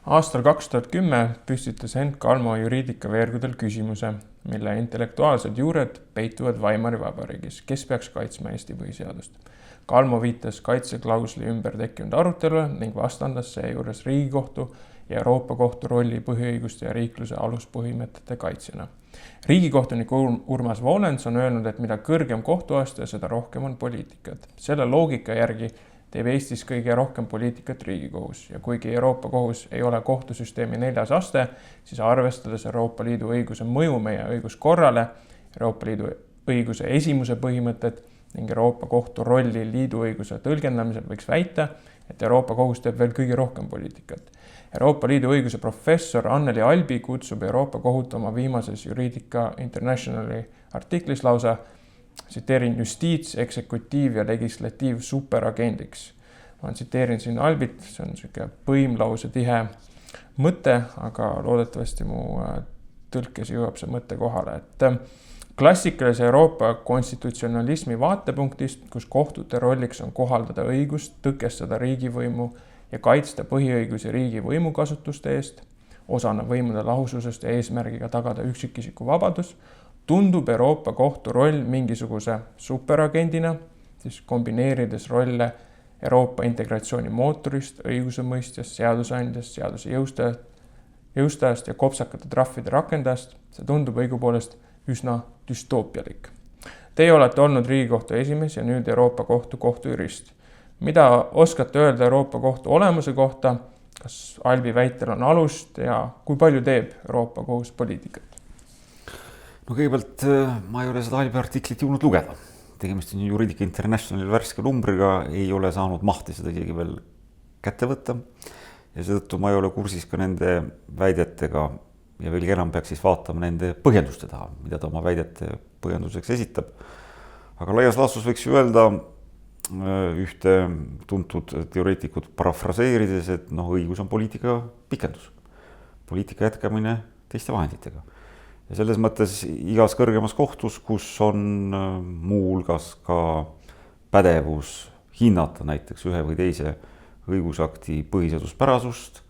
Aastal 2010 püstitas Hent Kalmo juriidika veergudel küsimuse, mille intellektuaalsed juured peituvad Weimari Vabariigis, kes peaks kaitsma Eesti põhiseadust. Kalmo viitas kaitseklausli ümber tekkinud arutelule ning vastandas seejuures Riigikohtu ja Euroopa Kohtu rolli põhiõiguste ja riikluse aluspõhimõtete kaitsjana. Riigikohtunik Urmas Volens on öelnud, et mida kõrgem kohtuaste, seda rohkem on poliitikat. Selle loogika järgi teeb Eestis kõige rohkem poliitikat Riigikohus ja kuigi Euroopa Kohus ei ole kohtusüsteemi 4. aste, siis arvestades Euroopa Liidu õiguse mõju meie õiguskorrale, Euroopa Liidu õiguse esimuse põhimõtted ning Euroopa Kohtu rolli liidu õiguse tõlgendamisel võiks väita, et Euroopa Kohus teeb veel kõige rohkem poliitikat. Euroopa Liidu õiguse professor Anneli Albi kutsub Euroopa Kohut oma viimases Juridica Internationali artiklis lausa, tsiteerin, justiits-, eksekutiiv- ja legislatiiv superagendiks. Ma tsiteerin siin Albit, see on selline põimlause tihe mõte, aga loodetavasti mu tõlkes jõuab see mõte kohale, et klassikalise Euroopa konstitutsionalismi vaatepunktist, kus kohtute rolliks on kohaldada õigust, tõkestada riigivõimu ja kaitsta põhiõigusi riigi võimukasutuste eest, osana võimude lahususest ja eesmärgiga tagada üksikisiku vabadus, tundub Euroopa Kohtu roll mingisuguse superagendina, siis kombineerides rolle Euroopa integratsiooni mootorist, õigusemõistjast, seadusandjast, seaduse jõustajast ja kopsakate trahvide rakendajast. See tundub õigupoolest üsna düstoopialik. Teie olete olnud Riigikohtu esimees ja nüüd Euroopa Kohtu kohtujurist. Mida oskate öelda Euroopa Kohtu olemuse kohta? Kas Albi väitel on alust ja kui palju teeb Euroopa Kohus poliitikat? No kõigepealt ma ei ole seda Albi artiklit jõudnud lugeda. Tegemist on Juridica Internationali värske numbriga, ei ole saanud mahti seda isegi veel kätte võtta. Ja seetõttu ma ei ole kursis ka nende väidetega ja veelgi enam peaks siis vaatama nende põhjenduste taha, mida ta oma väidete põhjenduseks esitab. Aga laias laastus võiks ju öelda ühte tuntud teoreetikut parafraseerides, et õigus on poliitika pikendus. Poliitika jätkamine teiste vahenditega. Ja selles mõttes igas kõrgemas kohtus, kus on muuhulgas ka pädevus hinnata näiteks ühe või teise õigusakti põhiseaduspärasust,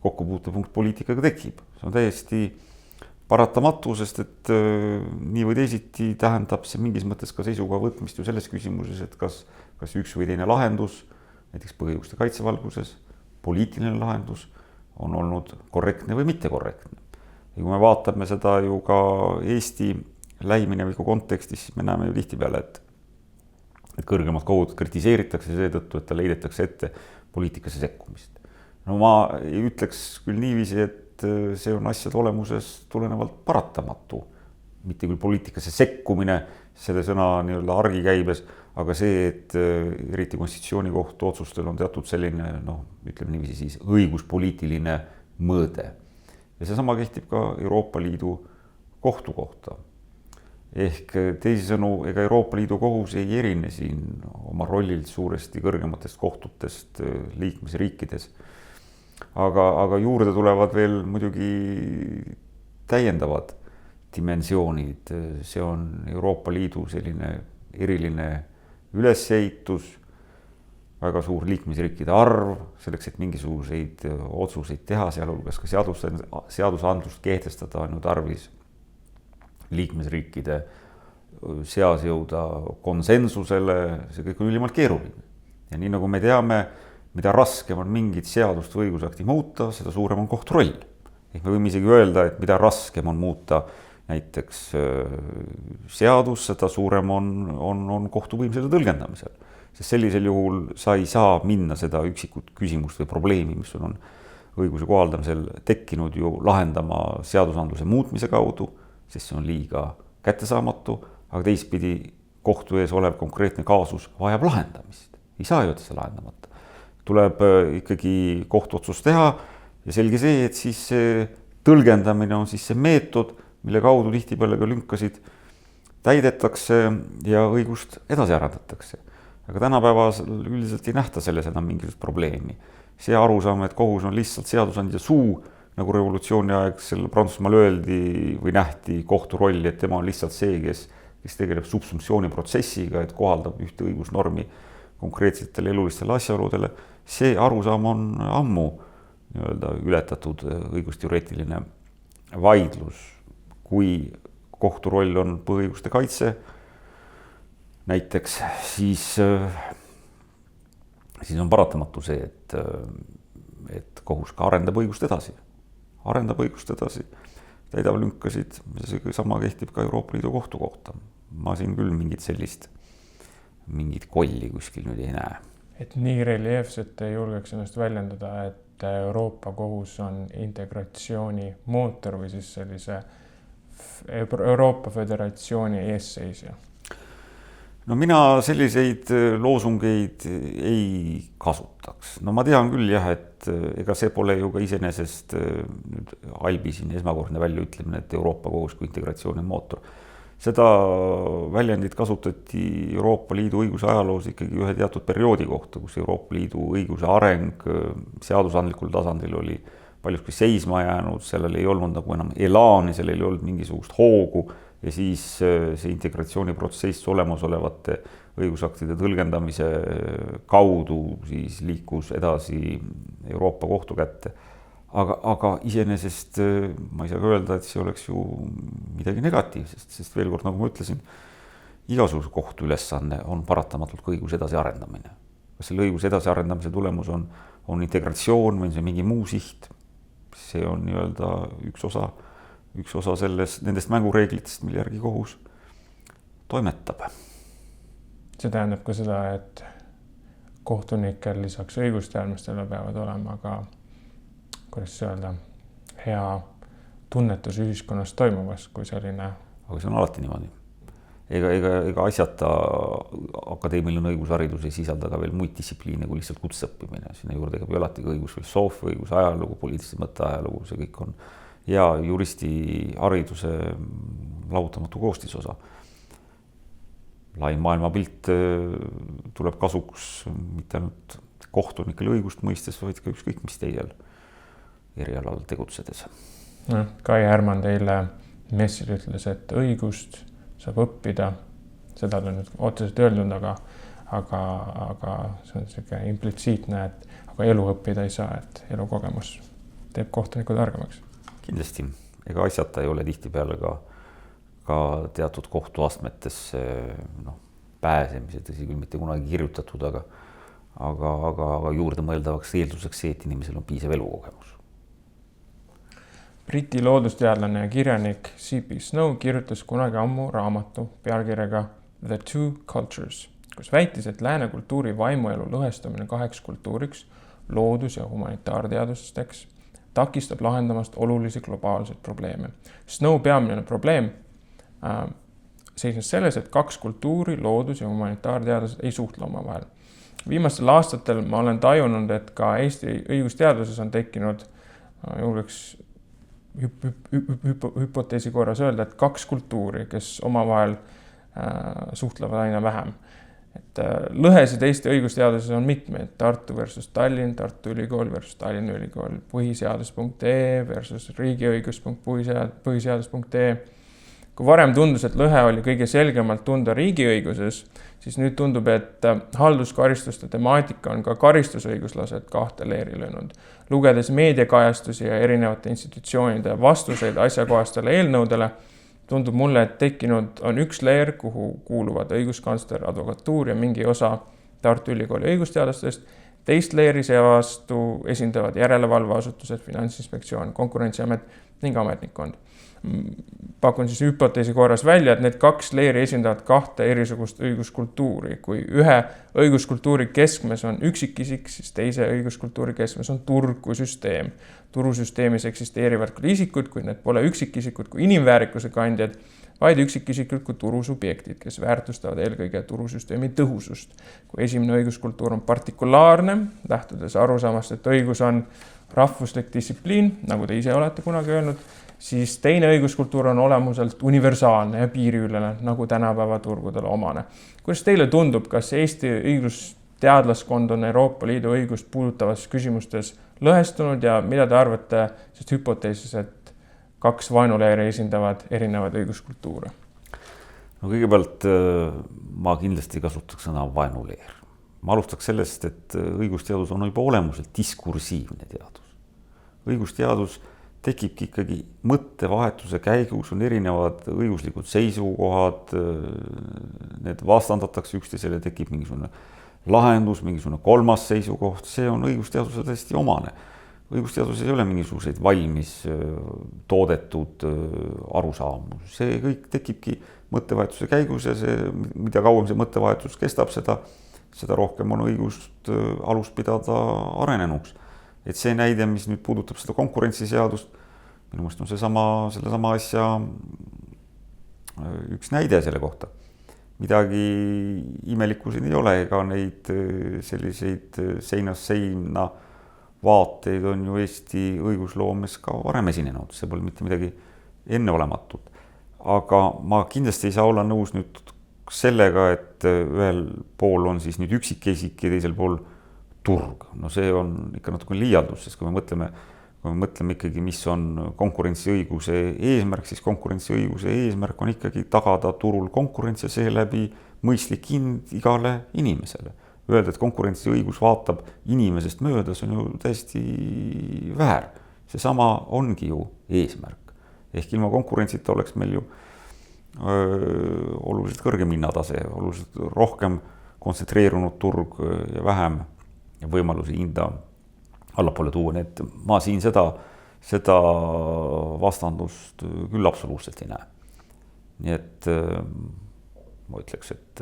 kokkupuutepunkt poliitikaga tekib. See on täiesti paratamatu, sest et nii või teisiti tähendab see mingis mõttes ka seisukoha võtmist ju selles küsimuses, et kas üks või teine lahendus, näiteks põhiõiguste kaitse valguses, poliitiline lahendus on olnud korrektne või mittekorrektne. Ja kui me vaatame seda ju ka Eesti lähimineviku kontekstis, siis me näeme ju tihtipeale, et kõrgemat kohut kritiseeritakse seetõttu, et ta leidetakse ette poliitikasse sekkumist. No ma ei ütleks küll niiviisi, et see on asjade olemuses tulenevalt paratamatu. Mitte küll poliitikasse sekkumine, selle sõna nii-öelda argikäibes, aga see, et eriti konstitutsioonikohtu otsustel on teatud selline, ütleme niiviisi siis õiguspoliitiline mõõde. Ja seesama kehtib ka Euroopa Liidu kohtu kohta. Ehk teisisõnu, ega Euroopa Liidu kohus ei erine siin oma rollilt suuresti kõrgematest kohtutest liikmesriikides. Aga juurde tulevad veel muidugi täiendavad dimensioonid. See on Euroopa Liidu selline eriline ülesehitus, väga suur liikmesriikide arv, selleks, et mingisuguseid otsuseid teha, sealhulgas ka seadusandlust kehtestada on ju tarvis liikmesriikide seas jõuda konsensusele, see kõik on ülimalt keeruline. Ja nii nagu me teame, mida raskem on mingit seadust või õigusakti muuta, seda suurem on kohtu roll. Ehk me võime isegi öelda, et mida raskem on muuta näiteks seadus, seda suurem on kohtuvõim selle tõlgendamisel. Sest sellisel juhul sa ei saa minna seda üksikut küsimust või probleemi, mis on õiguse kohaldamisel tekkinud ju lahendama seadusandluse muutmise kaudu, sest see on liiga kättesaamatu, aga teistpidi kohtu ees olev konkreetne kaasus vajab lahendamist. Ei saa ju seda lahendamata. Tuleb ikkagi kohtuotsus teha ja selge see, et siis see tõlgendamine on siis see meetod, mille kaudu tihtipeale ka lünkasid täidetakse ja õigust edasi arendatakse. Aga tänapäevas üldiselt ei nähta selles enam mingisugust probleemi. See arusaam, et kohus on lihtsalt seadusandja suu, nagu revolutsiooni aegsel Prantsusmaal öeldi või nähti kohtu rolli, et tema on lihtsalt see, kes tegeleb subsumptsiooniprotsessiga, et kohaldab ühte õigusnormi konkreetsetele elulistele asjaoludele. See arusaam on ammu nii-öelda ületatud õigusteoreetiline vaidlus. Kui kohtu roll on põhiõiguste kaitse näiteks, siis on paratamatu see, et kohus ka arendab õigust edasi, täidab lünkasid, see sama kehtib ka Euroopa Liidu kohtu kohta. Ma siin küll mingit kolli kuskil nüüd ei näe. Et nii reljeefselt ei julgeks ennast väljendada, et Euroopa kohus on integratsiooni mootor või siis sellise Euroopa Föderatsiooni eesseisja? No mina selliseid loosungeid ei kasutaks. No ma tean küll jah, et ega see pole ju ka iseenesest nüüd Albi siin esmakordne väljaütlemine, et Euroopa kohus kui integratsiooni mootor. Seda väljendit kasutati Euroopa Liidu õiguse ajaloos ikkagi ühe teatud perioodi kohta, kus Euroopa Liidu õiguse areng seadusandlikul tasandil oli paljuski seisma jäänud, sellel ei olnud nagu enam elaani, sellel ei olnud mingisugust hoogu ja siis see integratsiooniprotsess olemasolevate õigusaktide tõlgendamise kaudu siis liikus edasi Euroopa kohtu kätte. Aga iseenesest ma ei saa ka öelda, et see oleks ju midagi negatiivsest, sest veel kord, nagu ma ütlesin, igasuguse kohtu ülesanne on paratamatult ka õiguse edasi arendamine. Kas selle õiguse edasi arendamise tulemus on integratsioon või see mingi muu siht? See on nii-öelda üks osa nendest mängureeglitest, mille järgi kohus toimetab. See tähendab ka seda, et kohtunikel lisaks õigusteadmistele peavad olema ka, kuidas öelda, hea tunnetus ühiskonnas toimuvast kui selline. Aga see on alati niimoodi. Ega asjata akadeemiline õigusharidus ei sisalda ka veel muid distsipliine kui lihtsalt kutseõppimine. Sinna juurde käib ju alati ka õigusfilosoofia, õigusajalugu, poliitilise mõtteajalugu, see kõik on ja juristi hariduse lahutamatu koostisosa. Lai maailmapilt tuleb kasuks mitte ainult kohtunikele õigust mõistes, vaid ka ükskõik mis teisel erialal tegutsedes. Kai Härman teile messil ütles, et õigust saab õppida, seda on nüüd otseselt öelnud, aga see on selline implitsiitne, et aga elu õppida ei saa, et elukogemus teeb kohtunikud targemaks. Kindlasti, ega asjata ei ole tihtipeale ka teatud kohtuastmetesse pääsemise, tõsi küll mitte kunagi kirjutatud, aga juurde mõeldavaks eelduseks see, et inimesel on piisav elukogemus. Briti loodusteadlane ja kirjanik C.P. Snow kirjutas kunagi ammu raamatu pealkirjaga The Two Cultures, kus väitis, et lääne kultuuri vaimuelu lõhestamine 2 kultuuriks, loodus- ja humanitaarteadusteks, takistab lahendamast olulisi globaalseid probleeme. Snow peamine probleem seisnes selles, et 2 kultuuri, loodus- ja humanitaarteadused ei suhtle omavahel. Viimastel aastatel ma olen tajunud, et ka Eesti õigusteaduses on tekkinud julgeks hüpoteesi korras öelda, et 2 kultuuri, kes omavahel suhtlevad aina vähem. Et lõhesid Eesti õigusteaduses on mitmeid, Tartu versus Tallinn, Tartu Ülikool versus Tallinna Ülikool, põhiseadus.ee versus riigiõigus.põhiseadus.ee. Kui varem tundus, et lõhe oli kõige selgemalt tunda riigiõiguses, siis nüüd tundub, et halduskaristuste temaatika on ka karistusõiguslased 2 leeri löönud. Lugedes meediakajastusi ja erinevate institutsioonide vastuseid asjakohastele eelnõudele, tundub mulle, et tekkinud on 1 leer, kuhu kuuluvad õiguskantsler, advokatuur ja mingi osa Tartu Ülikooli õigusteadlastest. Teist leeri seevastu esindavad järelevalveasutused, Finantsinspektsioon, Konkurentsiamet ning ametnikkond. Pakun siis hüpoteesi korras välja, et need 2 leeri esindavad 2 erisugust õiguskultuuri. Kui ühe õiguskultuuri keskmes on üksikisik, siis teise õiguskultuuri keskmes on turg kui süsteem. Turusüsteemis eksisteerivad küll isikud, kuid need pole üksikisikud kui inimväärikuse kandjad, vaid üksikisikud kui turusubjektid, kes väärtustavad eelkõige turusüsteemi tõhusust. Kui esimene õiguskultuur on partikulaarne, lähtudes arusaamast, et õigus on rahvuslik distsipliin, nagu te ise olete kunagi öelnud, siis teine õiguskultuur on olemuselt universaalne ja piiriülene, nagu tänapäeva turgudele omane. Kuidas teile tundub, kas Eesti õigusteadlaskond on Euroopa Liidu õigust puudutavas küsimustes lõhestunud ja mida te arvate sest hüpoteesis, et 2 vaenuleeri esindavad erinevaid õiguskultuure? No kõigepealt ma kindlasti kasutaks sõna vaenuleer. Ma alustaks sellest, et õigusteadus on juba olemuselt diskursiivne teadus. õigusteadus tekibki ikkagi mõttevahetuse käigus, on erinevad õiguslikud seisukohad, need vastandatakse üksteisele, tekib mingisugune lahendus, mingisugune kolmas seisukoht, see on õigusteadusele täiesti omane. Õigusteaduses ei ole mingisuguseid valmis toodetud arusaamu, see kõik tekibki mõttevahetuse käigus ja see, mida kauem see mõttevahetus kestab, seda rohkem on õigust alust pidada arenenuks. Et see näide, mis nüüd puudutab seda konkurentsiseadust, minu meelest on sellesama asja üks näide selle kohta. Midagi imelikku siin ei ole, ega neid selliseid seinast seina vaateid on ju Eesti õigusloomes ka varem esinenud, see pole mitte midagi enneolematut. Aga ma kindlasti ei saa olla nõus nüüd sellega, et ühel pool on siis nüüd üksikisik ja teisel pool turg. No see on ikka natuke liialdus, sest kui me mõtleme ikkagi, mis on konkurentsiõiguse eesmärk, siis konkurentsiõiguse eesmärk on ikkagi tagada turul konkurents ja seeläbi mõistlik hind igale inimesele. Öelda, et konkurentsiõigus vaatab inimesest mööda, see on ju täiesti väär. Seesama ongi ju eesmärk. Ehk ilma konkurentsita oleks meil ju oluliselt kõrgem hinnatase, oluliselt rohkem kontsentreerunud turg ja vähem võimalusi hinda allapoole tuua, nii et ma siin seda vastandust küll absoluutselt ei näe. Nii et ma ütleks, et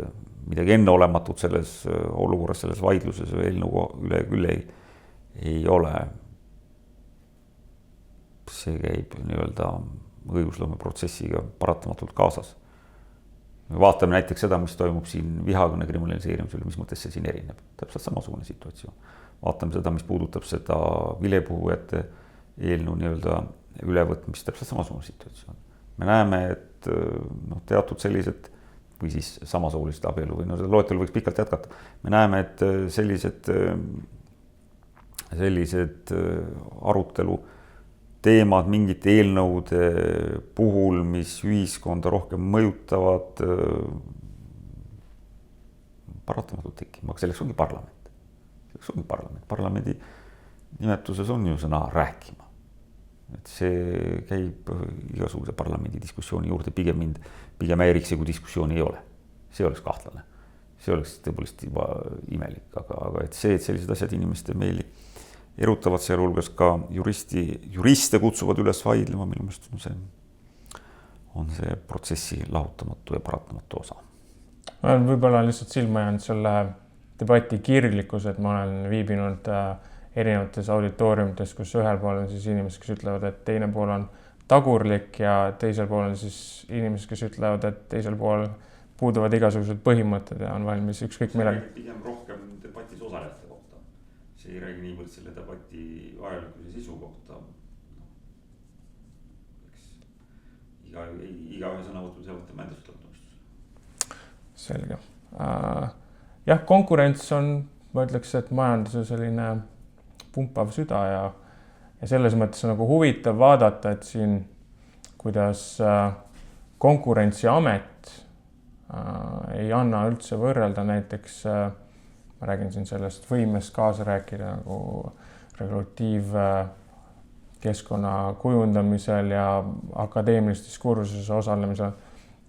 midagi enneolematut selles olukorras, selles vaidluses või eelnõu üle küll ei ole. See käib nii-öelda õigusloome protsessiga paratamatult kaasas. Vaatame näiteks seda, mis toimub siin vihakõne kriminaliseerimisel, mis mõttes see siin erineb. Täpselt samasugune situatsioon. Vaatame seda, mis puudutab seda vilepuhujate eelnõu nii-öelda ülevõtmist, täpselt samasugune situatsioon. Me näeme, et teatud sellised või siis samasoolised abielu või seda loetelu võiks pikalt jätkata. Me näeme, et sellised arutelu teemad mingite eelnõude puhul, mis ühiskonda rohkem mõjutavad, paratamatult tekib, aga selleks ongi parlament. Parlamendi nimetuses on ju sõna rääkima. Et see käib igasuguse parlamendi diskussiooni juurde, pigem häiriks see, kui diskussiooni ei ole. See oleks kahtlane. See oleks tõepoolest juba imelik, aga et see, et sellised asjad inimeste meeli erutavad, sealhulgas ka juriste kutsuvad üles vaidlema, minu meelest on see protsessi lahutamatu ja paratamatu osa. Ma olen võib-olla lihtsalt silma jäänud selle debati kirglikkus, et ma olen viibinud erinevates auditooriumites, kus ühel pool on siis inimesed, kes ütlevad, et teine pool on tagurlik ja teisel pool on siis inimesed, kes ütlevad, et teisel pool puuduvad igasugused põhimõtted ja on valmis ükskõik millega. Pigem rohkem debatis osalejate kohta. See ei räägi niivõrd selle debati vajalikkuse sisu kohta. Igaühe sõnavõtul sealt tema endast lõputustus. Selge. Jah, konkurents on, ma ütleks, et majanduse selline pumpav süda ja selles mõttes on nagu huvitav vaadata, et siin kuidas Konkurentsiamet ei anna üldse võrrelda näiteks, ma räägin siin sellest võimest kaasa rääkida nagu regulatiivkeskkonna kujundamisel ja akadeemilises diskursuses osalemisel.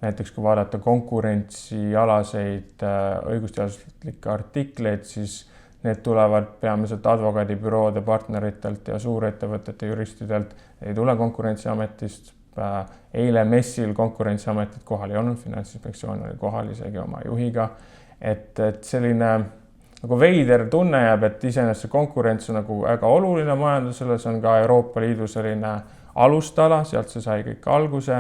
Näiteks kui vaadata konkurentsialaseid õigusteaduslikke artikleid, siis need tulevad peamiselt advokaadibüroode partneritelt ja suurettevõtete juristidelt, ei tule Konkurentsiametist. Eile messil Konkurentsiametit kohal ei olnud, Finantsinspektsioon oli kohal isegi oma juhiga. Et selline nagu veider tunne jääb, et iseenesest konkurents on nagu väga oluline majandusele, see on ka Euroopa Liidu selline alustala, sealt see sai kõik alguse.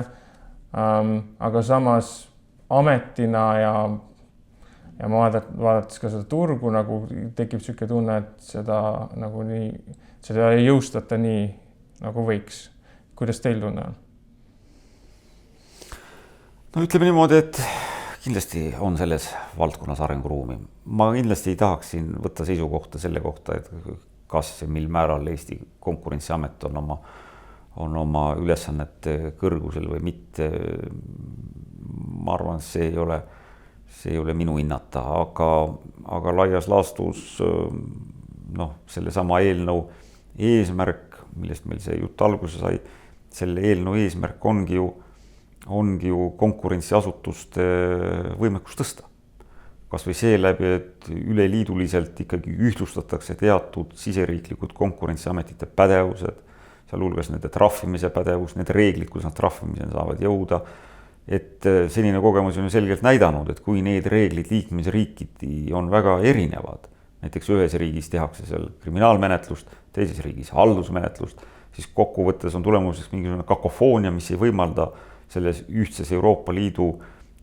Aga samas ametina ja vaadates ka seda turgu nagu tekib selline tunne, et seda ei jõustata nii nagu võiks. Kuidas teil tunne on? No ütleme niimoodi, et kindlasti on selles valdkonnas arenguruumi. Ma kindlasti ei tahaks siin võtta seisukohta selle kohta, et kas ja mil määral Eesti Konkurentsiamet on oma ülesannete kõrgusel või mitte. Ma arvan, et see ei ole minu hinnata, aga laias laastus selle sama eelnõu eesmärk millest meil see jutt alguse sai, selle eelnõu eesmärk ongi ju konkurentsiasutuste võimekust tõsta. Kas või seeläbi, et üleliiduliselt ikkagi ühtlustatakse teatud siseriiklikud konkurentsiametite pädevused, sealhulgas nende trahvimise pädevus, need reeglid, kus nad trahvimiseni saavad jõuda. Et senine kogemus on ju selgelt näidanud, et kui need reeglid liikmesriikidi on väga erinevad, näiteks ühes riigis tehakse seal kriminaalmenetlust, teises riigis haldusmenetlust, siis kokkuvõttes on tulemuseks mingisugune kakofoonia, mis ei võimalda selles ühtses Euroopa Liidu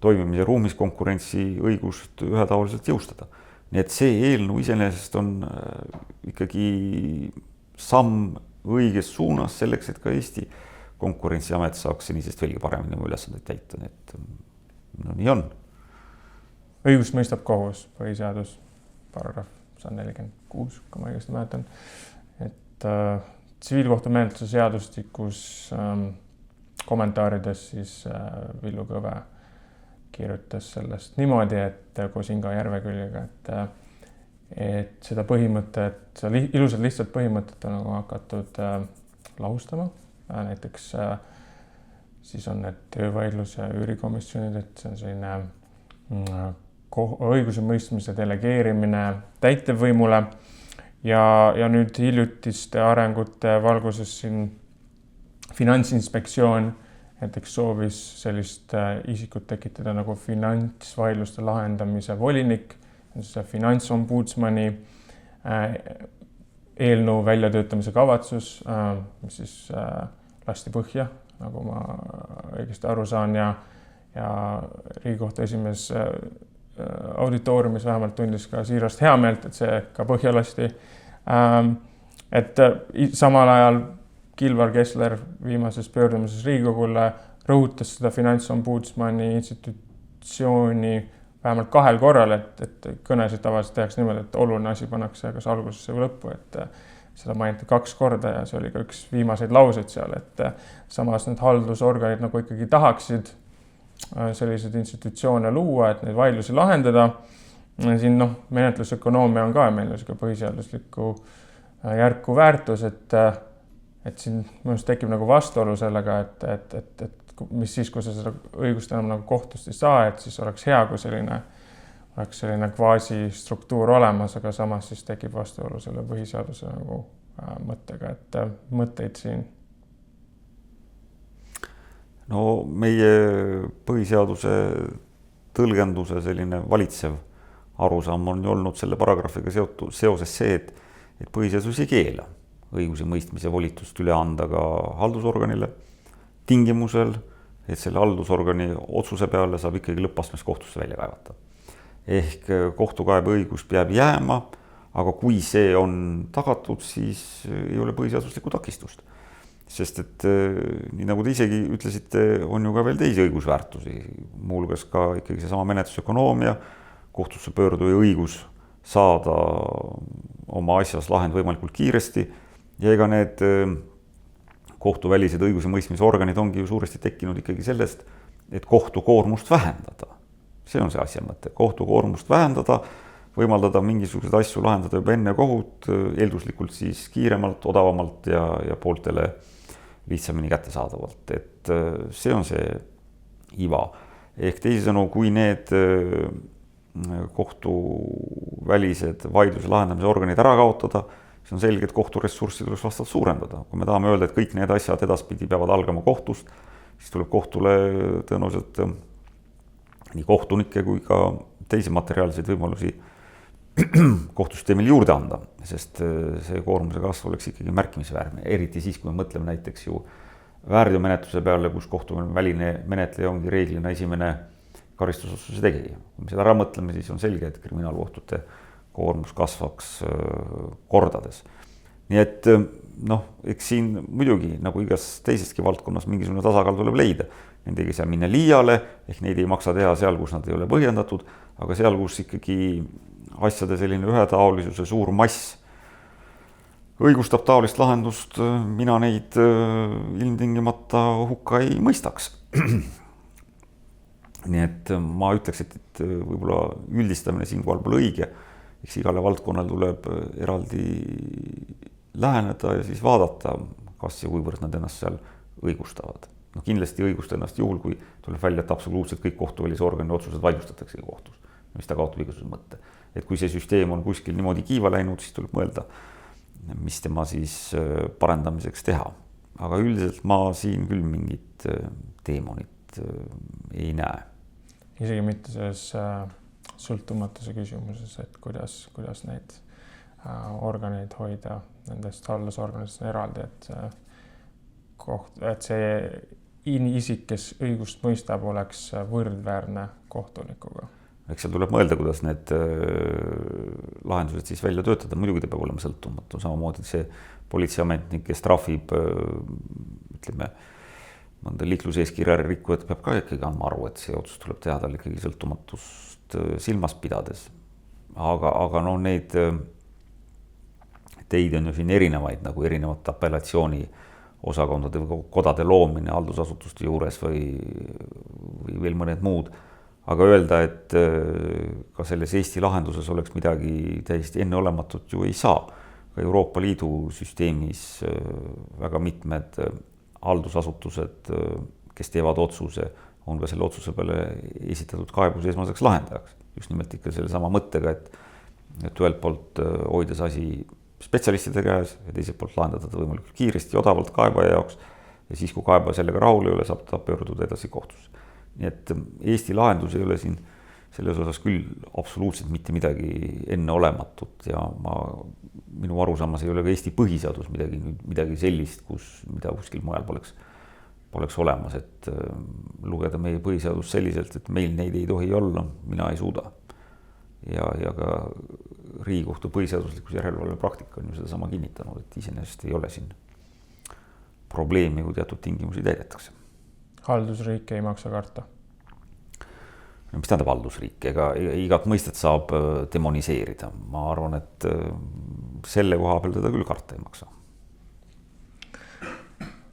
toimimise ruumis konkurentsi õigust ühetaoliselt jõustada. Nii et see eelnõu iseenesest on ikkagi samm õiges suunas selleks, et ka Eesti konkurentsiamet saaks senisest veelgi paremini oma ülesandeid täita, nii et no nii on. Õigus mõistab kohus, põhiseadus, paragrahv 146, kui ma õigesti mäletan, et tsiviilkohtumenetluse seadustikus kommentaarides siis Villu Kõve kirjutas sellest niimoodi, et koos Inga Järveküljega, et seda põhimõtet, seda ilusat lihtsalt põhimõtet on nagu hakatud lahustama. Näiteks siis on need töövaidlus ja üürikomisjonid, et see on selline õiguse mõistmise delegeerimine täitevvõimule ja nüüd hiljutiste arengute valguses siin Finantsinspektsioon näiteks soovis sellist isikut tekitada nagu finantsvaidluste lahendamise volinik, see finantsombudsmani eelnõu väljatöötamise kavatsus, mis siis lasti põhja, nagu ma õigesti aru saan ja Riigikohtu esimees auditooriumis vähemalt tundis ka siirast heameelt, et see ka põhja lasti. Et samal ajal Kilvar Kessler viimases pöördumises Riigikogule rõhutas seda finantsombudsmani institutsiooni vähemalt 2 korral, et kõnesid tavaliselt tehakse niimoodi, et oluline asi pannakse kas algusesse või lõppu, et seda mainiti 2 korda ja see oli ka üks viimaseid lauseid seal, et samas need haldusorganid nagu ikkagi tahaksid selliseid institutsioone luua, et neid vaidlusi lahendada. Siin menetlusökonoomia on ka meil põhiseadusliku järku väärtus, et siin mõnus tekib nagu vastuolu sellega, et mis siis, kui sa seda õigust enam nagu kohtust ei saa, et siis oleks hea, kui oleks selline kvaasistruktuur olemas, aga samas siis tekib vastuolu selle põhiseaduse nagu mõttega, et mõtteid siin. No meie põhiseaduse tõlgenduse selline valitsev arusaam on ju olnud selle paragrahviga seoses see, et põhiseadus ei keela õiguse mõistmise volitust üle anda ka haldusorganile tingimusel, et selle haldusorgani otsuse peale saab ikkagi lõppastmes kohtusse välja kaevata. Ehk kohtukaebeõigus peab jääma, aga kui see on tagatud, siis ei ole põhiseaduslikku takistust. Sest et nii nagu te isegi ütlesite, on ju ka veel teisi õigusväärtusi, muuhulgas ka ikkagi seesama menetlusökonoomia, kohtusse pöörduja õigus saada oma asjas lahend võimalikult kiiresti ja ega need kohtuvälised õiguse mõistmise organid ongi ju suuresti tekkinud ikkagi sellest, et kohtukoormust vähendada. See on see asja mõte, kohtukoormust vähendada, võimaldada mingisuguseid asju lahendada juba enne kohut, eelduslikult siis kiiremalt, odavamalt ja pooltele lihtsamini kättesaadavalt. Et see on see iva. Ehk teisisõnu, kui need kohtuvälised vaidluse lahendamise organid ära kaotada, siis on selge, et kohturessurssi tuleks vastavalt suurendada. Kui me tahame öelda, et kõik need asjad edaspidi peavad algama kohtust, siis tuleb kohtule tõenäoliselt nii kohtunikke kui ka teisi materiaalseid võimalusi kohtusüsteemil juurde anda, sest see koormuse kasv oleks ikkagi märkimisväärne, eriti siis, kui me mõtleme näiteks ju väärteomenetluse peale, kus kohtuväline menetleja ongi reeglina esimene karistusotsuse tegija. Kui me seda ära mõtleme, siis on selge, et kriminaalkohtute koormus kasvaks kordades. Nii et eks siin muidugi nagu igas teiseski valdkonnas mingisugune tasakaal tuleb leida. Nendega ei saa minna liiale, ehk neid ei maksa teha seal, kus nad ei ole põhjendatud, aga seal, kus ikkagi asjade selline ühetaolisuse suur mass õigustab taolist lahendust, mina neid ilmtingimata hukka ei mõistaks. Nii et ma ütleks, et võib-olla üldistamine siinkohal pole õige, eks igale valdkonnal tuleb eraldi läheneda ja siis vaadata, kas ja kuivõrd nad ennast seal õigustavad. No kindlasti ei õigusta ennast juhul, kui tuleb välja, et absoluutselt kõik kohtuvälise organi otsused vaidlustatakse kohtus, mis ta kaotab igasuguse mõtte. Et kui see süsteem on kuskil niimoodi kiiva läinud, siis tuleb mõelda, mis tema siis parendamiseks teha. Aga üldiselt ma siin küll mingit teemonit ei näe. Isegi mitte selles sõltumatuse küsimuses, et kuidas neid organeid hoida nendest haldusorganitest eraldi, et see isik, kes õigust mõistab, oleks võrdväärne kohtunikuga. Eks seal tuleb mõelda, kuidas need lahendused siis välja töötada. Muidugi ta peab olema sõltumatu. Samamoodi see politseiametnik, kes trahvib, ütleme, mõnda liikluseeskirja rikkujat peab ka ikkagi andma aru, et see otsus tuleb teha tal ikkagi sõltumatust silmas pidades. Aga no neid teid on ju siin erinevaid, nagu erinevate apellatsiooni osakondade või kodade loomine haldusasutuste juures või veel mõned muud. Aga öelda, et ka selles Eesti lahenduses oleks midagi täiesti enneolematut ju ei saa. Ka Euroopa Liidu süsteemis väga mitmed haldusasutused, kes teevad otsuse, on ka selle otsuse peale esitatud kaebus esmaseks lahendajaks. Just nimelt ikka selle sama mõttega, et ühelt poolt hoides asi spetsialistide käes ja teiselt poolt lahendada ta võimalikult kiiresti ja odavalt kaebaja jaoks ja siis, kui kaebaja sellega rahul ei ole, saab ta pöörduda edasi kohtusse. Nii et Eesti lahendus ei ole siin selles osas küll absoluutselt mitte midagi enneolematut ja minu arusaamas ei ole ka Eesti põhiseadus midagi sellist, mida kuskil mujal poleks olemas, et lugeda meie põhiseadus selliselt, et meil neid ei tohi olla, mina ei suuda. Ja ka Riigikohtu põhiseaduslikus järelevalve praktika on ju seda sama kinnitanud, et iseenesest ei ole siin probleemi, kui teatud tingimusi täidetakse. Haldusriik ei maksa karta. Mis tähendab haldusriik? Ega igat mõistet saab demoniseerida. Ma arvan, et selle koha peal teda küll karta ei maksa.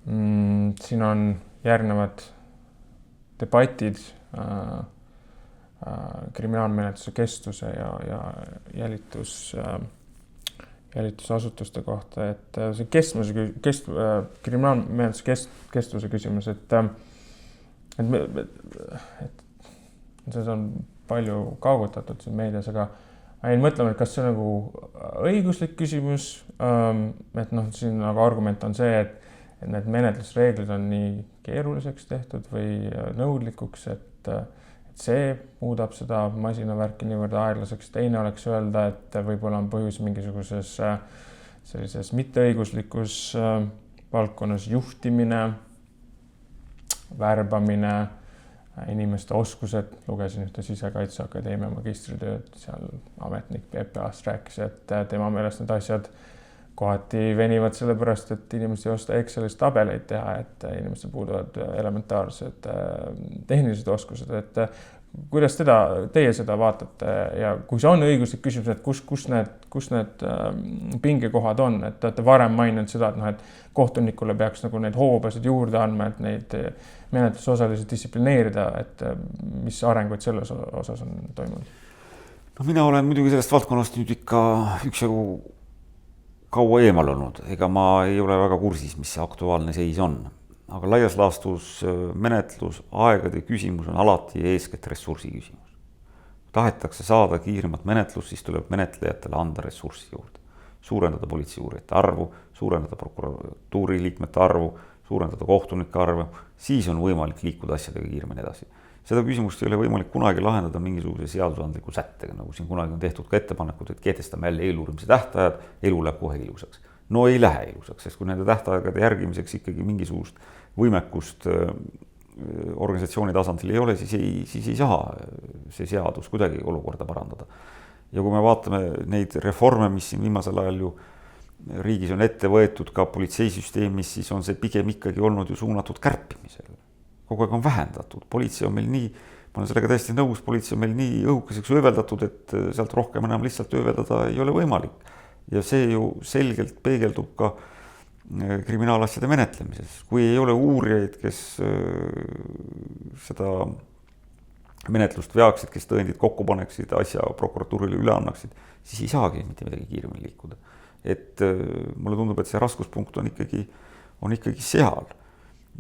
Siin on järgnevad debatid kriminaalmenetluse kestuse ja jälitusasutuste kohta, et see kriminaalmenetluse kestuse küsimus, et see on palju kaugutatud siin meedias, aga jäin mõtlema, et kas see on nagu õiguslik küsimus, et siin nagu argument on see, et need menetlusreeglid on nii keeruliseks tehtud või nõudlikuks, et see muudab seda masinavärki niivõrd aeglaseks. Teine oleks öelda, et võib-olla on põhjus mingisuguses sellises mitteõiguslikus valdkonnas juhtimine, värbamine, inimeste oskused. Lugesin ühte Sisekaitseakadeemia magistritööd, seal ametnik PPA-st rääkis, et tema meelest need asjad kohati venivad sellepärast, et inimesed ei osta Excelist tabeleid teha, et inimestel puuduvad elementaarsed tehnilised oskused, et kuidas teie seda vaatate ja kui see on õiguslik küsimus, et kus need pingekohad on, et te olete varem maininud seda, et kohtunikule peaks nagu neid hoobasid juurde andma, et neid menetlusosalisi distsiplineerida, et mis arenguid selles osas on toimunud? No mina olen muidugi sellest valdkonnast nüüd ikka üksjagu kaua eemal olnud, ega ma ei ole väga kursis, mis see aktuaalne seis on. Aga laias laastus menetlus aegade küsimus on alati eeskätt ressursi küsimus. Tahetakse saada kiiremat menetlust, siis tuleb menetlejatele anda ressurssi juurde. Suurendada politseiuurijate arvu, suurendada prokuratuuri liikmete arvu, suurendada kohtunike arvu, siis on võimalik liikuda asjadega kiiremini edasi. Seda küsimust ei ole võimalik kunagi lahendada mingisuguse seadusandliku sättega, nagu siin kunagi on tehtud ka ettepanekud, et kehtestame jälle eeluurimise tähtajad, elu läheb kohe ilusaks. No ei lähe ilusaks, sest kui nende tähtaegade järgimiseks ikkagi mingisugust võimekust organisatsiooni tasandil ei ole, siis ei saa see seadus kuidagi olukorda parandada. Ja kui me vaatame neid reforme, mis siin viimasel ajal ju riigis on ette võetud ka politseisüsteemis, siis on see pigem ikkagi olnud ju suunatud kärpimisele. Kogu aeg on vähendatud. Politsei on meil nii, ma olen sellega täiesti nõus, politsei on meil nii õhukeseks ööveldatud, et sealt rohkem enam lihtsalt ööveldada ei ole võimalik. Ja see ju selgelt peegeldub ka kriminaalasjade menetlemises. Kui ei ole uurijaid, kes seda menetlust veaksid, kes tõendid kokku paneksid, asja prokuratuurile üle annaksid, siis ei saagi mitte midagi kiiremini liikuda. Et mulle tundub, et see raskuspunkt on ikkagi on ikkagi seal.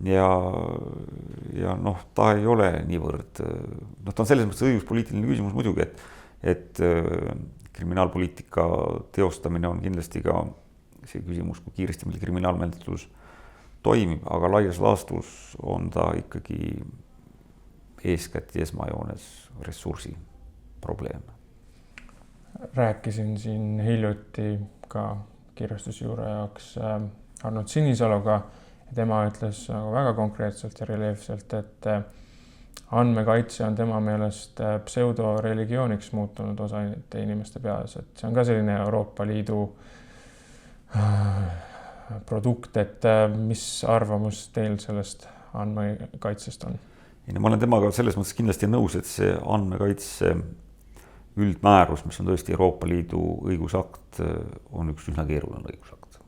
Ja noh, ta ei ole niivõrd, noh, ta on selles mõttes õiguspoliitiline küsimus muidugi, et kriminaalpoliitika teostamine on kindlasti ka see küsimus, kui kiiresti meil kriminaalmenetlus toimib, aga laias laastus on ta ikkagi eeskätt esmajoones ressursi probleem. Rääkisin siin hiljuti ka kirjastusjuurajaks Arnold Sinisaluga ja tema ütles väga konkreetselt ja reljeefselt, et andmekaitse on tema meelest pseudoreligiooniks muutunud osa inimeste peas, et see on ka selline Euroopa Liidu produkt, et mis arvamus teil sellest andmekaitsest on? Ma olen temaga selles mõttes kindlasti nõus, et see andmekaitse üldmäärus, mis on tõesti Euroopa Liidu õigusakt, on üks üsna keeruline õigusakt.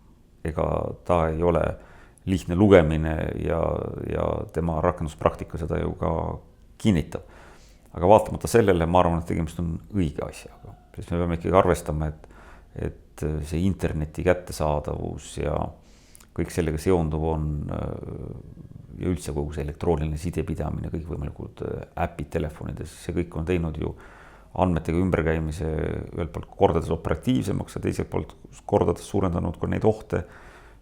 Ega ta ei ole lihtne lugemine ja tema rakenduspraktika seda ju ka kinnitab. Aga vaatamata sellele, ma arvan, et tegemist on õige asjaga. Sest me peame ikkagi arvestama, et see interneti kättesaadavus ja kõik sellega seonduv on ja üldse kogu see elektrooniline sidepidamine, kõik võimalikud äpid telefonides, see kõik on teinud ju andmetega ümberkäimise ühelt poolt kordades operatiivsemaks ja teiselt poolt kordades suurendanud ka neid ohte,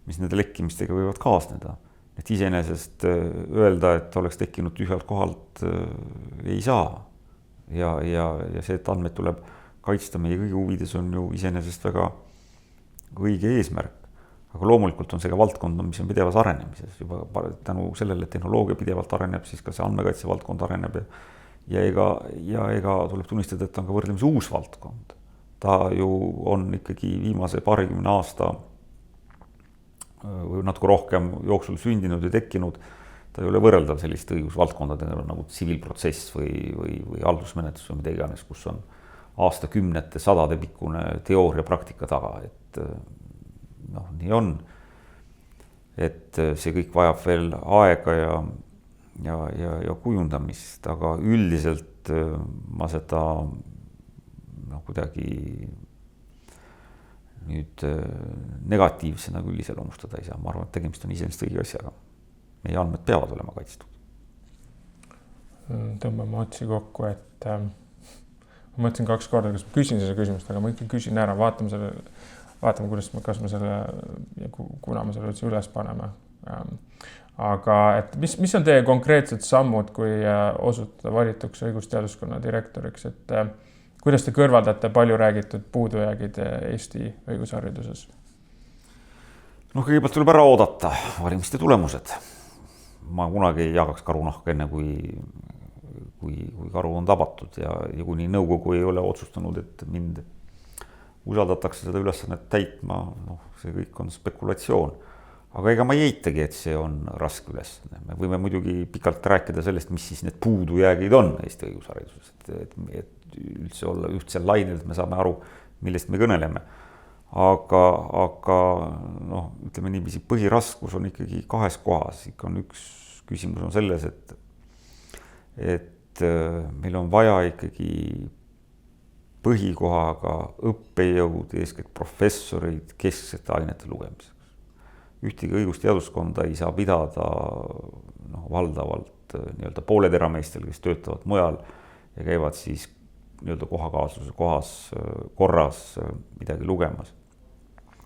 mis nende lekkimistega võivad kaasneda. Et iseenesest öelda, et oleks tekkinud tühjalt kohalt, ei saa. Ja see, et andmeid tuleb kaitsta meie kõigi huvides, on ju iseenesest väga õige eesmärk. Aga loomulikult on see ka valdkond, mis on pidevas arenemises. Juba tänu sellele, et tehnoloogia pidevalt areneb, siis ka see andmekaitse valdkond areneb ja ega tuleb tunnistada, et on ka võrdlemisi uus valdkond. Ta ju on ikkagi viimase 20 aasta või natuke rohkem jooksul sündinud ja tekkinud. Ta ei ole võrreldav selliste õigusvaldkondadega nagu tsiviilprotsess või haldusmenetlus või mida iganes, kus on aastakümnete, sadade pikkune teooria praktika taga, et noh, nii on. Et see kõik vajab veel aega ja kujundamist, aga üldiselt ma seda kuidagi nüüd negatiivsena küll iseloomustada ei saa. Ma arvan, et tegemist on iseenesest õige asjaga. Meie andmed peavad olema kaitstud. Tõmbame otsi kokku, et ma mõtlesin 2 korda, kas ma küsin selle küsimust, aga ma ikka küsin ära, vaatame, kas me selle, kuna me selle üldse üles paneme. Aga et mis on teie konkreetsed sammud, kui osutada valituks õigusteaduskonna direktoriks, et kuidas te kõrvaldate palju räägitud puudujäägid Eesti õigushariduses? No kõigepealt tuleb ära oodata valimiste tulemused. Ma kunagi ei jagaks karunahka enne, kui karu on tabatud ja kuni nõukogu ei ole otsustanud, et mind usaldatakse seda ülesannet täitma, see kõik on spekulatsioon. Aga ega ma ei eitagi, et see on raske ülesanne. Me võime muidugi pikalt rääkida sellest, mis siis need puudujäägid on Eesti õigushariduses, et üldse olla ühtsel lainel, et me saame aru, millest me kõneleme. Aga ütleme niiviisi, põhiraskus on ikkagi 2 kohas. Ikka on üks küsimus on selles, et meil on vaja ikkagi põhikohaga õppejõud, eeskätt professoreid kesksete ainete lugemiseks. Ühtegi õigusteaduskonda ei saa pidada valdavalt nii-öelda pooleterameistel, kes töötavad mujal ja käivad siis nii-öelda kohakaasluse korras midagi lugemas.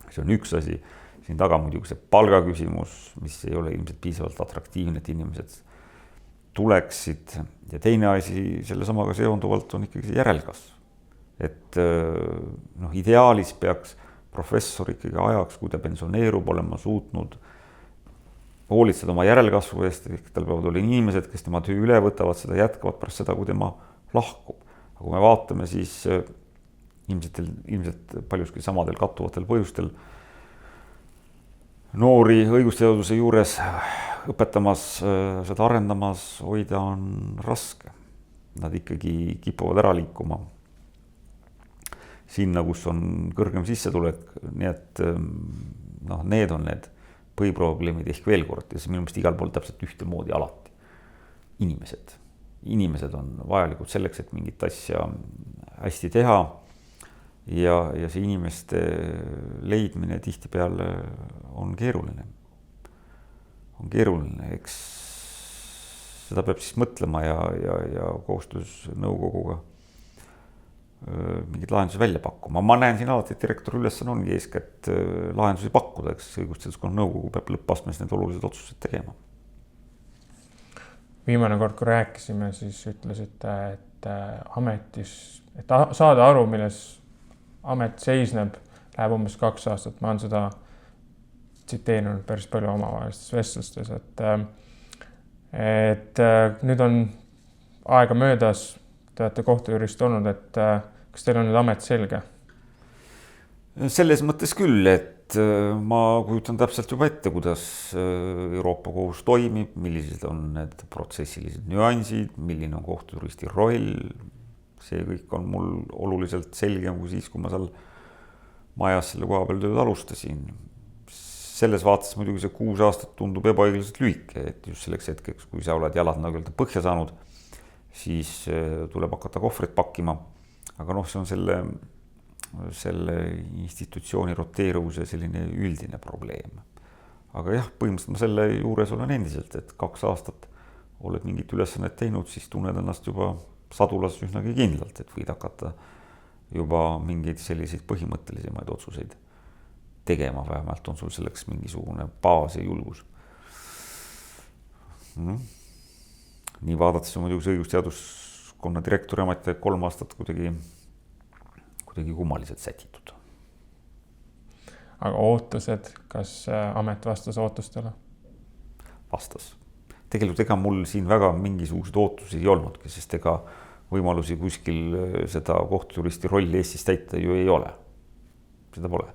See on üks asi. Siin taga muidugi see palgaküsimus, mis ei ole ilmselt piisavalt atraktiivne, et inimesed tuleksid. Ja teine asi selle samaga seonduvalt on ikkagi see järelkasv. Et ideaalis peaks professor ikkagi ajaks, kui ta pensioneerub, olema suutnud hoolitseda oma järelkasvu eest, tal peavad olema inimesed, kes tema töö üle võtavad, seda jätkavad pärast seda, kui tema lahkub. Aga kui me vaatame, siis ilmselt paljuski samadel kattuvatel põhjustel noori õigusteaduse juures õpetamas, seda arendamas hoida on raske. Nad ikkagi kipuvad ära liikuma sinna, kus on kõrgem sissetulek, nii et need on need põhiprobleemid ehk veel kord ja see minu meelest igal pool täpselt ühtemoodi alati. Inimesed on vajalikud selleks, et mingit asja hästi teha ja see inimeste leidmine tihtipeale on keeruline. on keeruline, eks seda peab siis mõtlema ja koostöös nõukoguga mingeid lahendusi välja pakkuma. Ma näen siin alati, et direktori ülesanne ongi eeskätt lahendusi pakkuda, eks õigusseltskonna nõukogu peab lõppastmes need olulised otsused tegema. Viimane kord, kui rääkisime, siis ütlesite, et et saada aru, milles amet seisneb, läheb umbes 2 aastat. Ma olen seda tsiteerinud päris palju omavahelistes vestlustes, et nüüd on aega möödas, te olete kohtujurist olnud, et kas teil on nüüd amet selge? Selles mõttes küll, et ma kujutan täpselt juba ette, kuidas Euroopa kohus toimib, millised on need protsessilised nüansid, milline on kohtujuristi roll. See kõik on mul oluliselt selgem kui siis, kui ma seal majas selle koha peal tööd alustasin. Selles vaates muidugi see 6 aastat tundub ebaõiglaselt lühike, et just selleks hetkeks, kui sa oled jalad nagu öelda põhja saanud, siis tuleb hakata kohvrit pakkima. Aga see on selle institutsiooni roteeruvuse selline üldine probleem. Aga jah, põhimõtteliselt ma selle juures olen endiselt, et 2 aastat oled mingit ülesannet teinud, siis tunned ennast juba sadulas üsnagi kindlalt, et võid hakata juba mingeid selliseid põhimõttelisemaid otsuseid tegema, vähemalt on sul selleks mingisugune baas ja julgus. Nii vaadates on muidugi see õigusteaduskonna direktori ameti 3 aastat kuidagi kummaliselt sätitud. Aga ootused, kas amet vastas ootustele? Vastas. Tegelikult ega mul siin väga mingisugused ootusi ei olnudki, sest ega võimalusi kuskil seda kohtujuristi rolli Eestis täita ju ei ole. Seda pole.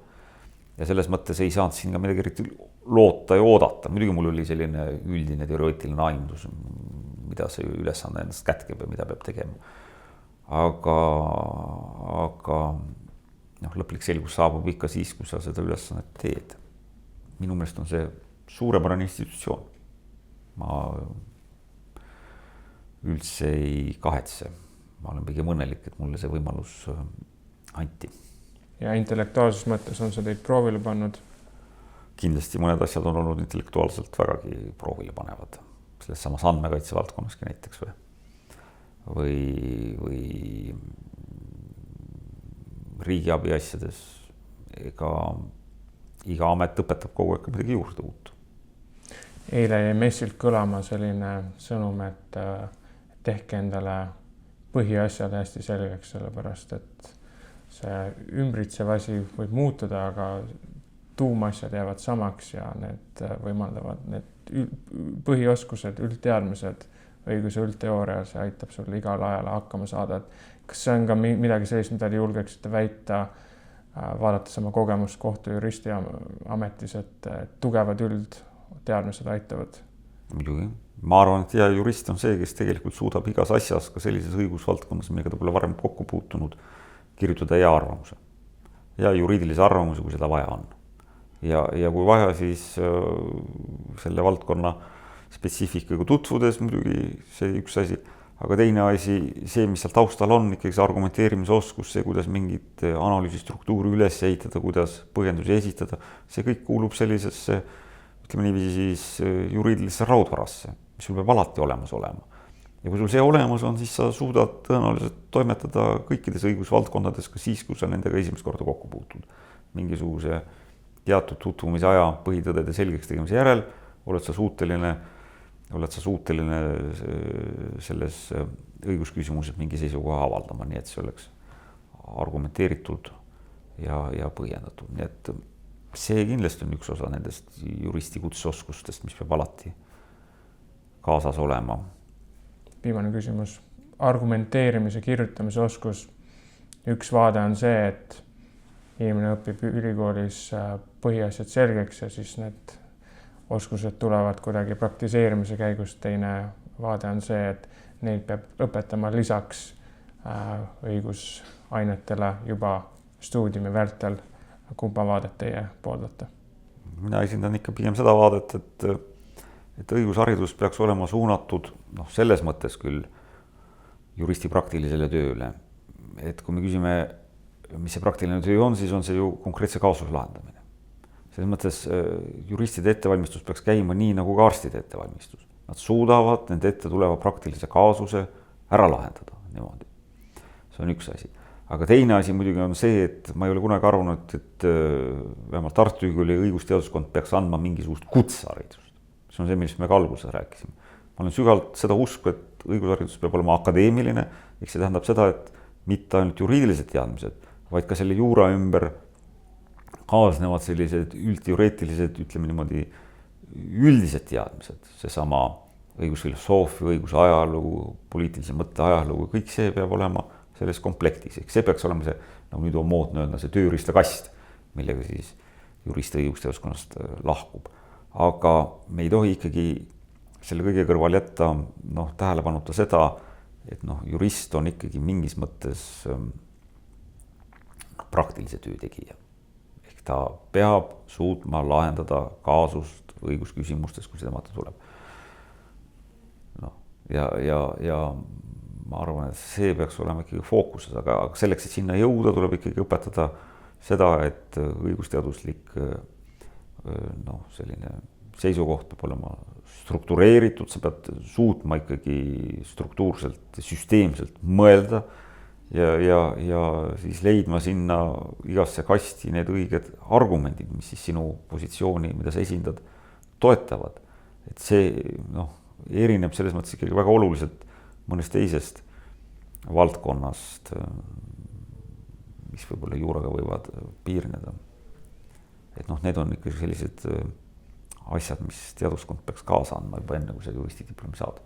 Ja selles mõttes ei saanud siin ka midagi eriti loota ja oodata. Muidugi mul oli selline üldine teoreetiline aimdus, mida see ülesanne ennast kätkeb ja mida peab tegema. Aga lõplik selgus saabub ikka siis, kui sa seda ülesannet teed. Minu meelest on see suurepärane institutsioon. Ma üldse ei kahetse. Ma olen pigem õnnelik, et mulle see võimalus anti. Ja intellektuaalses mõttes on see teid proovile pannud? Kindlasti mõned asjad on olnud intellektuaalselt vägagi proovile panevad. Selles samas andmekaitse valdkonnaski näiteks või riigiabi asjades. Ega iga amet õpetab kogu aeg midagi juurde uut. Eile jäi messilt kõlama selline sõnum, et tehke endale põhiasjad hästi selgeks, sellepärast et see ümbritsev asi võib muutuda, aga tuumasjad jäävad samaks ja need võimaldavad need põhioskused, üldteadmised, õiguse üldteooria, see aitab sul igal ajal hakkama saada. Kas see on ka midagi sellist, mida te julgeksite väita, vaadates oma kogemust kohtujuristi ametis, et tugevad üldteadmised aitavad? Muidugi. Ma arvan, et hea jurist on see, kes tegelikult suudab igas asjas, ka sellises õigusvaldkonnas, millega ta pole varem kokku puutunud, kirjutada hea arvamuse. Ja juriidilise arvamuse, kui seda vaja on. Ja kui vaja, siis selle valdkonna spetsiifikaga tutvudes muidugi see üks asi, aga teine asi, see, mis seal taustal on, ikkagi see argumenteerimise oskus, see, kuidas mingit analüüsistruktuuri üles ehitada, kuidas põhjendusi esitada, see kõik kuulub sellisesse, ütleme niiviisi siis juriidilisse raudvarasse, mis sul peab alati olemas olema. Ja kui sul see olemas on, siis sa suudad tõenäoliselt toimetada kõikides õigusvaldkondades ka siis, kui sa nendega esimest korda kokku puutud. Mingisuguse teatud tutvumise aja põhitõdede selgeks tegemise järel oled sa suuteline selles õigusküsimuses mingi seisukoha avaldama, nii et see oleks argumenteeritud ja põhjendatud. Nii et see kindlasti on üks osa nendest juristi kutseoskustest, mis peab alati kaasas olema. Viimane küsimus. Argumenteerimise, kirjutamise oskus. Üks vaade on see, et inimene õpib ülikoolis põhiasjad selgeks ja siis need oskused tulevad kuidagi praktiseerimise käigus. Teine vaade on see, et neid peab õpetama lisaks õigusainetele juba stuudiumi vältel. Kumba vaadet teie pooldate? Mina esindan ikka pigem seda vaadet, et õigusharidus peaks olema suunatud selles mõttes küll juristi praktilisele tööle. Et kui me küsime, mis see praktiline töö on, siis on see ju konkreetse kaasuse lahendamine. selles mõttes juristide ettevalmistus peaks käima nii nagu ka arstide ettevalmistus. Nad suudavad nende ette tuleva praktilise kaasuse ära lahendada niimoodi. See on üks asi. Aga teine asi muidugi on see, et ma ei ole kunagi arvanud, et vähemalt Tartu Ülikooli õigusteaduskond peaks andma mingisugust kutseharidust. See on see, millest me ka alguses rääkisime. Ma olen sügavalt seda usku, et õigusharidus peab olema akadeemiline, ehk see tähendab seda, et mitte ainult juriidilised teadmised, vaid ka selle juura ümber kaasnevad sellised üldteoreetilised, ütleme niimoodi, üldised teadmised, seesama õigusfilosoofia, õiguse ajalugu, poliitilise mõtte ajalugu, kõik see peab olema selles komplektis. See peaks olema see, nagu nüüd on moodne öelda, see tööriistakast, millega siis jurist õigusteaduskonnast lahkub. Aga me ei tohi ikkagi selle kõige kõrval jätta tähelepanuta seda, et jurist on ikkagi mingis mõttes praktilise töö tegija. Ehk ta peab suutma lahendada kaasust õigusküsimustes, kui see temata tuleb. Ja ma arvan, et see peaks olema ikkagi fookuses, aga selleks, et sinna jõuda, tuleb ikkagi õpetada seda, et õigusteaduslik selline seisukoht peab olema struktureeritud, sa pead suutma ikkagi struktuurselt, süsteemselt mõelda ja siis leidma sinna igasse kasti need õiged argumendid, mis siis sinu positsiooni, mida sa esindad, toetavad. Et see erineb selles mõttes ikkagi väga oluliselt mõnest teisest valdkonnast, mis võib-olla juuraga võivad piirneda. Et need on ikkagi sellised asjad, mis teaduskond peaks kaasa andma juba enne, kui sa juristidiplomi saad.